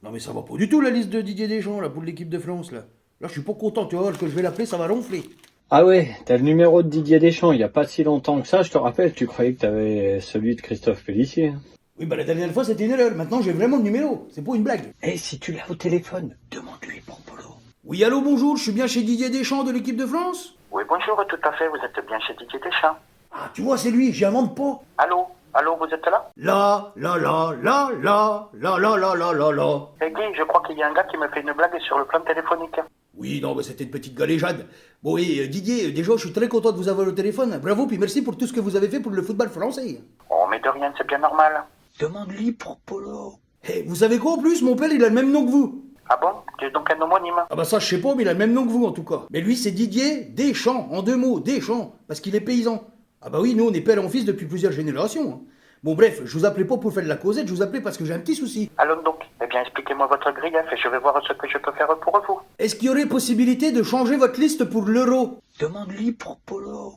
Non mais ça va pas du tout la liste de Didier Deschamps là pour l'équipe de France là. Là je suis pas content, tu vois, que je vais l'appeler, ça va ronfler. Ah ouais, t'as le numéro de Didier Deschamps, il y a pas si longtemps que ça, je te rappelle, tu croyais que t'avais celui de Christophe Pélissier. Oui bah la dernière fois c'était une erreur, maintenant j'ai vraiment le numéro, c'est pas une blague. Eh, si tu l'as au téléphone, demande-lui pour Polo. Oui allô bonjour, je suis bien chez Didier Deschamps de l'équipe de France? Oui, bonjour, tout à fait, vous êtes bien chez Didier Deschamps. Ah tu vois c'est lui, j'invente pas. Allô? Allô, vous êtes là? Là, là, là, là, là, là, là, là, là, là, là. Eh Guy, je crois qu'il y a un gars qui me fait une blague sur le plan téléphonique. Oui, non, mais c'était une petite galéjade. Bon, et Didier, déjà, je suis très content de vous avoir au téléphone. Bravo, puis merci pour tout ce que vous avez fait pour le football français. Oh, mais de rien, c'est bien normal. Demande-lui pour Polo. Eh, vous savez quoi en plus? Mon père, il a le même nom que vous. Ah bon? Tu es donc un homonyme? Ah bah ça, je sais pas, mais il a le même nom que vous, en tout cas. Mais lui, c'est Didier Deschamps, en deux mots, Deschamps, parce qu'il est paysan. Ah bah oui, nous, on est père et fils depuis plusieurs générations. Hein. Bon, bref, je vous appelais pas pour faire de la causette, je vous appelais parce que j'ai un petit souci. Allons donc. Eh bien, expliquez-moi votre grief et je vais voir ce que je peux faire pour vous. Est-ce qu'il y aurait possibilité de changer votre liste pour l'euro? Demande-lui pour Polo.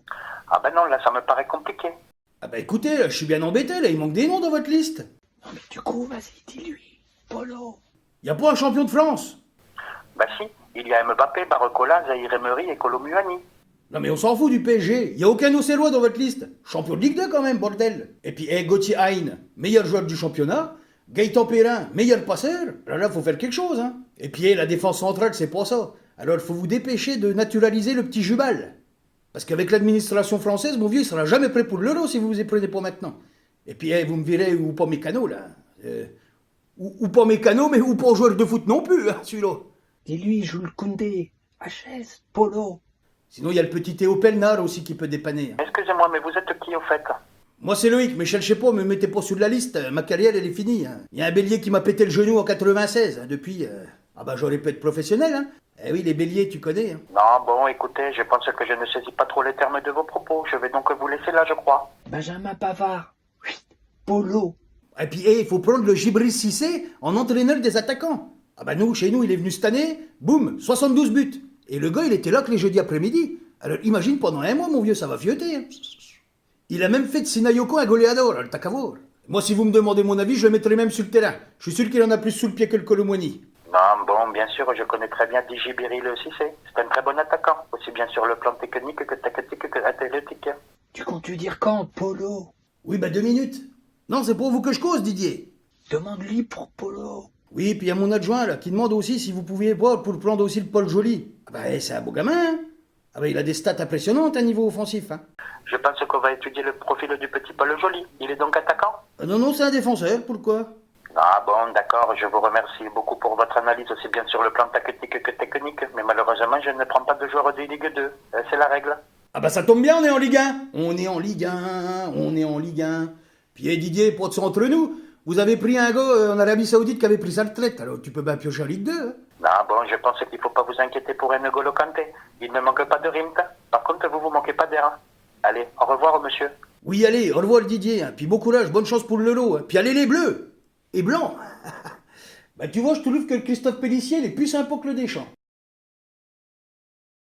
Ah ben non, là, ça me paraît compliqué. Ah bah écoutez, là, je suis bien embêté, là, il manque des noms dans votre liste. Non mais du coup, vas-y, dis-lui. Polo. Y a pas un champion de France? Bah si, il y a Mbappé, Barcola, Zahir Emery et Kolomuani. Non mais on s'en fout du PSG, y a aucun Océlois dans votre liste. Champion de Ligue 2 quand même, bordel. Et puis, Gauthier Hein, meilleur joueur du championnat. Gaëtan Perrin, meilleur passeur. Là, faut faire quelque chose, hein. Et puis, la défense centrale, c'est pas ça. Alors, faut vous dépêcher de naturaliser le petit Jubal. Parce qu'avec l'administration française, mon vieux, il sera jamais prêt pour l'euro si vous vous y prenez pas maintenant. Et puis, vous me virez ou pas mécano, là. Ou pas mécano, mais ou pas joueur de foot non plus, hein, celui-là. Dis-lui, joue le Koundé. HS, Polo. Sinon, il y a le petit Théo Pelnard aussi qui peut dépanner. Hein. Excusez-moi, mais vous êtes qui au fait? Moi, c'est Loïc, mais cherchez pas, me mettez pas sur la liste. Ma carrière, elle est finie. Hein. Il y a un bélier qui m'a pété le genou en 96. Hein. Depuis, ah bah j'aurais pu être professionnel. Hein. Eh oui, les béliers, tu connais. Hein. Non, bon, écoutez, je pense que je ne saisis pas trop les termes de vos propos. Je vais donc vous laisser là, je crois. Benjamin Pavard. Chut, Polo. Et puis, il faut prendre le Djibril Cissé en entraîneur des attaquants. Ah bah nous, chez nous, il est venu cette année, boum, 72 buts. Et le gars, il était là que les jeudis après-midi. Alors imagine, pendant un mois, mon vieux, ça va fioter. Hein. Il a même fait de Sinayoko un goleador, le Takavor. Moi, si vous me demandez mon avis, je le mettrai même sur le terrain. Je suis sûr qu'il en a plus sous le pied que le Colomboigny. Non, bon, bien sûr, je connais très bien Djibril Cissé. C'est un très bon attaquant, aussi bien sur le plan technique que tactique que athlétique. Tu comptes lui dire quand, Polo? Oui, bah 2 minutes. Non, c'est pour vous que je cause, Didier. Demande-lui pour Polo. Oui, puis il y a mon adjoint, là, qui demande aussi si vous pouviez voir pour prendre aussi le Paul Joly. Ah bah, c'est un beau gamin, hein. Ah bah, il a des stats impressionnantes à niveau offensif, hein. Je pense qu'on va étudier le profil du petit Paul Joly. Il est donc attaquant? Non, non, c'est un défenseur, pourquoi? Ah bon, d'accord, je vous remercie beaucoup pour votre analyse, aussi bien sur le plan tactique que technique, mais malheureusement, je ne prends pas de joueurs de Ligue 2. C'est la règle. Ah bah ça tombe bien, on est en Ligue 1. On est en Ligue 1, on est en Ligue 1. Puis Didier, pour de ça entre nous, vous avez pris un gars en Arabie Saoudite qui avait pris sa retraite, alors tu peux bien piocher en Ligue 2. Hein. Ah bon, je pense qu'il ne faut pas vous inquiéter pour N'Golo Kanté. Il ne manque pas de rimes. Par contre, vous manquez pas d'air. Allez, au revoir, monsieur. Oui, allez, au revoir Didier, hein. Puis bon courage, bonne chance pour l'euro. Hein. Puis allez les bleus et blancs. Bah tu vois, je trouve que le Christophe Pélissier, il est plus sympa que le Deschamps.